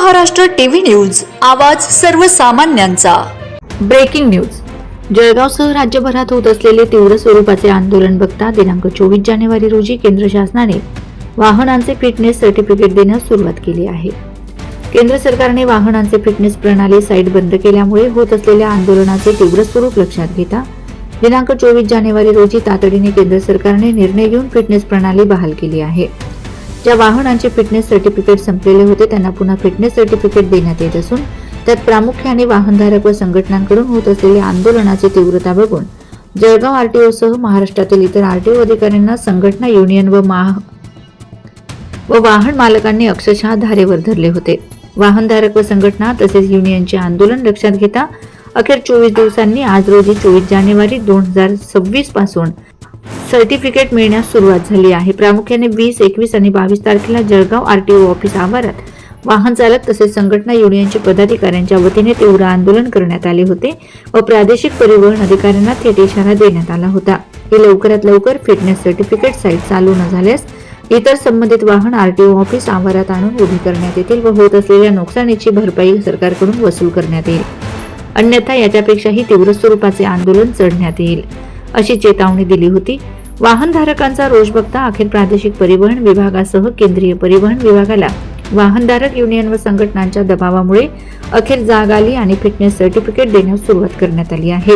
Maharashtra TV news, आवाज सर्वसामान्यांचा। Breaking news. जळगावसह राज्यभरात होत असलेले तीव्र स्वरूपाचे आंदोलन बघता दिनांक 24 जानेवारी रोजी केंद्र शासनाने वाहनांचे फिटनेस सर्टिफिकेट देण्यास सुरुवात केली आहे। केंद्र सरकारने वाहनांचे फिटनेस प्रणाली साईट बंद केल्यामुळे होत असलेल्या आंदोलनाचे तीव्र स्वरूप लक्षात घेता दिनांक 24 जानेवारी रोजी तातडीने केंद्र सरकारने निर्णय घेऊन फिटनेस प्रणाली बहाल केली आहे। ज्या वाहनांचे फिटनेस सर्टिफिकेट संपलेले होते त्यांना पुन्हा फिटनेस सर्टिफिकेट देण्यात येत असून त्यात प्रामुख्याने वाहनधारक व संघटनांकडून होत असलेल्या आंदोलनाची तीव्रता बघून जळगाव आरटीओ सह महाराष्ट्रातील इतर आरटीओ अधिकाऱ्यांना संघटना, युनियन व वाहन मालकांनी अक्षरशः धारेवर धरले होते। वाहनधारक व संघटना तसेच युनियनचे आंदोलन लक्षात घेता अखेर 24 दिवसांनी आज रोजी 24 जानेवारी 2026 पासून सर्टिफिकेट मिळण्यास सुरुवात झाली आहे। प्रामुख्याने 20, 21 आणि 22 तारखेला जळगाव आरटीओ ऑफिस आवारात वाहन चालक तसेच संघटना युनियनचे पदाधिकाऱ्यांच्या वतीने तीव्र आंदोलन करण्यात आले होते व प्रादेशिक परिवहन अधिकाऱ्यांना थेट इशारा देण्यात आला होता की लवकरात लवकर फिटनेस सर्टिफिकेट साईट चालू न झाल्यास इतर संबंधित वाहन आरटीओ ऑफिस आवारात आणून उभी करण्यात येतील व होत असलेल्या नुकसानीची भरपाई सरकारकडून वसूल करण्यात येईल, अन्यथा याच्यापेक्षाही तीव्र स्वरूपाचे आंदोलन चढण्यात येईल अशी चेतावणी दिली होती। वाहनधारकांचा रोष बघता अखेर प्रादेशिक परिवहन विभागासह केंद्रीय परिवहन विभागाला वाहनधारक युनियन व संघटनांच्या दबावामुळे अखेर जाग आली आणि फिटनेस सर्टिफिकेट देण्यास सुरुवात करण्यात आली आहे।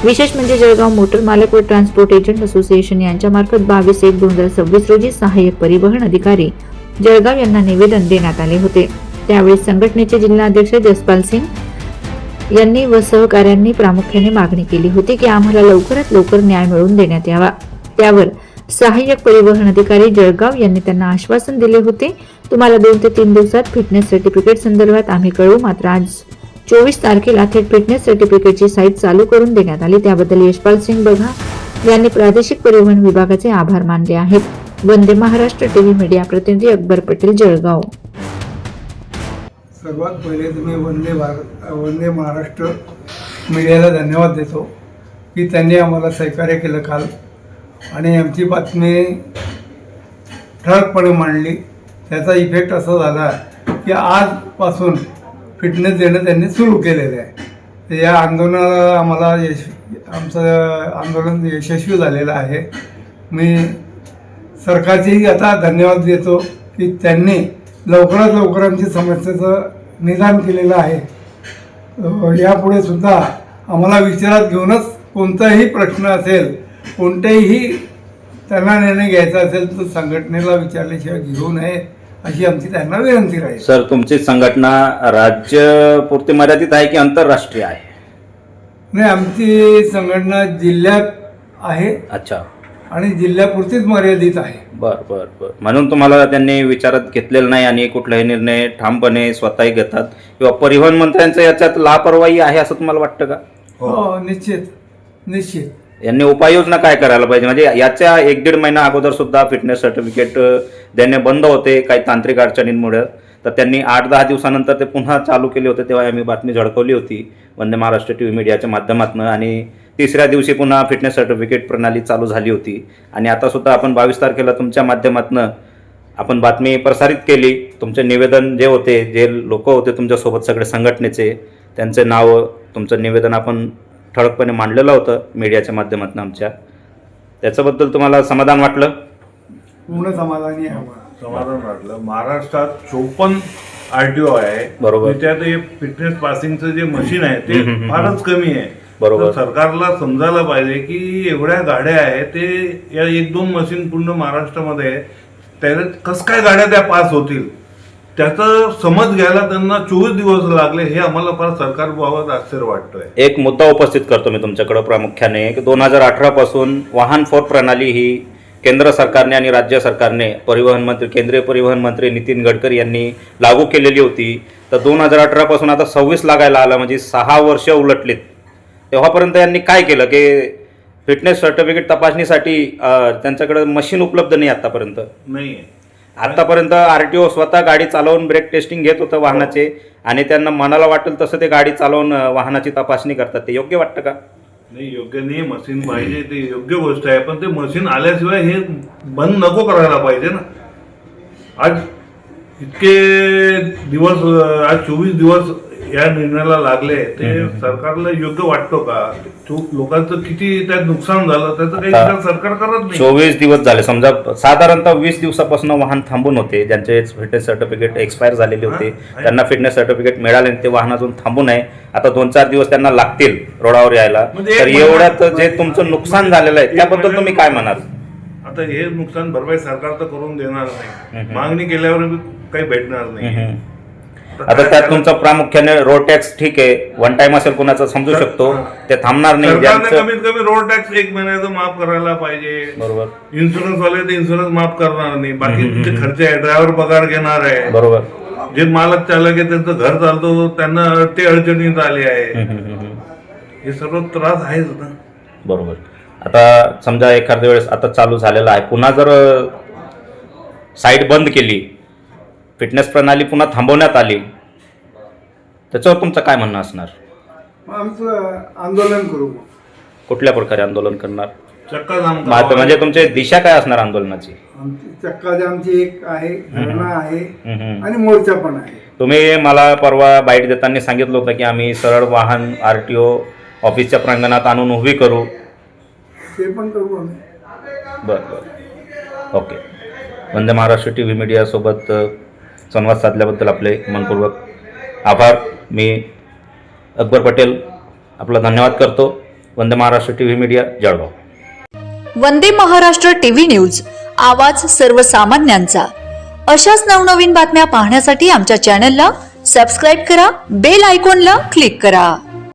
विशेष म्हणजे जळगाव मोटर मालक व ट्रान्सपोर्ट एजंट असोसिएशन यांच्या मार्फत 22/1/2026 रोजी सहाय्यक परिवहन अधिकारी जळगाव यांना निवेदन देण्यात आले होते। त्यावेळी संघटनेचे जिल्हाध्यक्ष जसपाल सिंग यांनी व सहकाऱ्यांनी प्रामुख्याने मागणी केली होती की आम्हाला लवकरात लवकर न्याय मिळवून देण्यात यावा। त्यावर सहाय्यक परिवहन अधिकारी जळगाव यांनी त्यांना आश्वासन दिले होते, तुम्हाला 2 ते 3 दिवसात फिटनेस सर्टिफिकेट संदर्भात आम्ही कळवू। मात्र आज 24 तारखेला थेट फिटनेस सर्टिफिकेटची साईट चालू करून देण्यात आली। त्याबद्दल यशपाल सिंग बघा यांनी प्रादेशिक परिवहन विभागाचे आभार मानले आहेत। वंदे महाराष्ट्र टीव्ही मीडिया प्रतिनिधी अकबर पटेल, जळगाव। सर्वात पहिले तुम्ही वंदे महाराष्ट्र मीडियाला धन्यवाद देतो की त्यांनी आम्हाला सहकार्य केलं काल आणि आमची बातमी ठळकपणे मांडली। त्याचा इफेक्ट असा झाला की आजपासून फिटनेस देणं त्यांनी सुरू केलेलं आहे। तर या आंदोलनाला आम्हाला आमचं आंदोलन यशस्वी झालेलं आहे। मी सरकारचेही आता धन्यवाद देतो की त्यांनी लवकरात लवकर आमची समस्येचं निदान केलेलं आहे। यापुढे सुद्धा आम्हाला विचारात घेऊनच कोणताही प्रश्न असेल, कोणतेही त्यांना निर्णय घ्यायचा असेल तर संघटनेला विचारल्याशिवाय घेऊ नये अशी आमची त्यांना विनंती राहील। सर, तुमची संघटना राज्यपुरती मर्यादित आहे की आंतरराष्ट्रीय आहे? नाही, आमची संघटना जिल्ह्यात आहे। अच्छा, आणि जिल्ह्यापुरतीच मर्यादित आहे। बर बर बर म्हणून तुम्हाला त्यांनी विचारात घेतलेलं नाही आणि कुठलाही निर्णय ठामपणे स्वतःही घेतात किंवा परिवहन मंत्र्यांचं याच्यात लापरवाही आहे असं तुम्हाला वाटतं का? हो, निश्चित निश्चित। यांनी उपाययोजना काय करायला पाहिजे? म्हणजे याच्या 1-1.5 महिना अगोदर सुद्धा फिटनेस सर्टिफिकेट देणे बंद होते काही तांत्रिक अडचणींमुळे, तर त्यांनी 8-10 दिवसानंतर ते पुन्हा चालू केले होते। तेव्हा आम्ही बातमी झळकवली होती वंदे महाराष्ट्र टीव्ही मीडियाच्या माध्यमातून आणि 3ऱ्या दिवशी पुन्हा फिटनेस सर्टिफिकेट प्रणाली चालू झाली होती। आणि आता सुद्धा आपण 22 तारखेला तुमच्या माध्यमातून आपण बातमी प्रसारित केली। तुमचे निवेदन जे होते, जे लोक होते तुमच्यासोबत सगळे संघटनेचे, त्यांचे नाव, तुमचं निवेदन आपण ठळकपणे मांडलेलं होतं मीडियाच्या माध्यमातून आमच्या। त्याच्याबद्दल तुम्हाला समाधान वाटलं? पूर्ण समाधानी आहे। समाधान वाटलं। महाराष्ट्रात 54 आरटीओ आहे, बरोबर। त्यात हे फिटनेस पासिंगचं जे मशीन आहे ते फारच कमी आहे। बरोबर। सरकारला समजायला पाहिजे की एवढ्या गाड्या आहेत, ते या 1-2 मशीन पूर्ण महाराष्ट्रामध्ये आहे, त्याला कसं काय गाड्या त्या पास होतील त्याचा समज घ्यायला त्यांना 24 दिवस लागले। हे आम्हाला फार सरकारबाबत आश्चर्य वाटतंय। एक मुद्दा उपस्थित करतो मी तुमच्याकडे प्रामुख्याने की 2018 पासून वाहन 4 प्रणाली ही केंद्र सरकारने आणि राज्य सरकारने केंद्रीय परिवहन मंत्री नितीन गडकरी यांनी लागू केलेली होती। तर 2018 पासून आता 26 लागायला आला, म्हणजे 6 वर्ष उलटलीत। तेव्हापर्यंत यांनी काय केलं की फिटनेस सर्टिफिकेट तपासणीसाठी त्यांच्याकडे मशीन उपलब्ध नाही आतापर्यंत? नाही, आतापर्यंत आरटीओ स्वतः गाडी चालवून ब्रेक टेस्टिंग घेत होतं वाहनाचे आणि त्यांना मनाला वाटेल तसं ते गाडी चालवून वाहनाची तपासणी करतात। ते योग्य वाटतं का? नाही, योग्य नाही। मशीन पाहिजे, ते योग्य गोष्ट आहे, पण ते मशीन आल्याशिवाय हे बंद नको करायला पाहिजे ना। आज इतके दिवस आज 24 दिवस या निर्णयाला लागले ते सरकारला योग्य वाटतो का? लोकांचं किती त्यात नुकसान झालं त्याचं काही विचार सरकार करत नाही. 24 दिवस झाले, समजा साधारणतः 20 दिवसापासून वाहन थांबून होते, ज्यांचे फिटनेस सर्टिफिकेट एक्सपायर झालेले होते, त्यांना फिटनेस सर्टिफिकेट मिळाले ते वाहन अजून थांबून आहे. आता 2-4 दिवस त्यांना लागतील रोडावर यायला. म्हणजे तर एवढ्यात जे तुमचं नुकसान झालेलं आहे त्याबद्दल तुम्ही काय म्हणाल? आता हे नुकसान भरपाई सरकार तर करून देणार नाही, मागणी केल्यावर काही भेटणार नाही. आता त्यात तुमचा प्रामुख्याने रोड टॅक्स ठीक आहे, वन टाइम असेल कोणाचा समजू शकतो, ते थांबणार नाही. सरकारने कमीत कमी रोड टॅक्स 1 महिन्याचं माफ करायला पाहिजे. बरोबर. इन्शुरन्स वाले ते इन्शुरन्स माफ करणार नाही, बाकी जे खर्च आहे ड्रायव्हर पगार घेणार आहे. बरोबर. जे मालक चालक आहे त्यांचं घर चालतो त्यांना ते अडचणीत आले आहे. हे सर्व त्रास आहेच ना. बरोबर. आता समजा एखाद्या वेळेस आता चालू झालेला आहे, पुन्हा जर साईट बंद केली, फिटनेस प्रणाली पुन्हा थांबवण्यात आली, त्याच्यावर तुमचं काय म्हणणं असणार? आमचं आंदोलन करू. कुठल्या प्रकारे आंदोलन करणार? चक्का जाम करावं. म्हणजे तुमची दिशा काय असणार आंदोलनाची? चक्का जामची एक आहे, धरणा आहे आणि मोर्चा पण आहे. तुम्ही मला परवा बाईट देताना सांगितलं होतं की आम्ही सरळ वाहन RTO ऑफिसच्या प्रांगणात आणून उभी करू. ते पण करू आम्ही. बरं. ओके. वंदे महाराष्ट्र TV मीडियासोबत संवाद साधल्याबद्दल आपले मनपूर्वक आभार. मी अकबर पटेल आपला धन्यवाद करतो. Vande Maharashtra TV media, Jalgaon. Vande Maharashtra TV news, आवाज सर्वसामान्यांचा. अशाच नवनवीन बातम्या पाहण्यासाठी आमच्या चॅनलला सबस्क्राईब करा, बेल आयकॉनला क्लिक करा.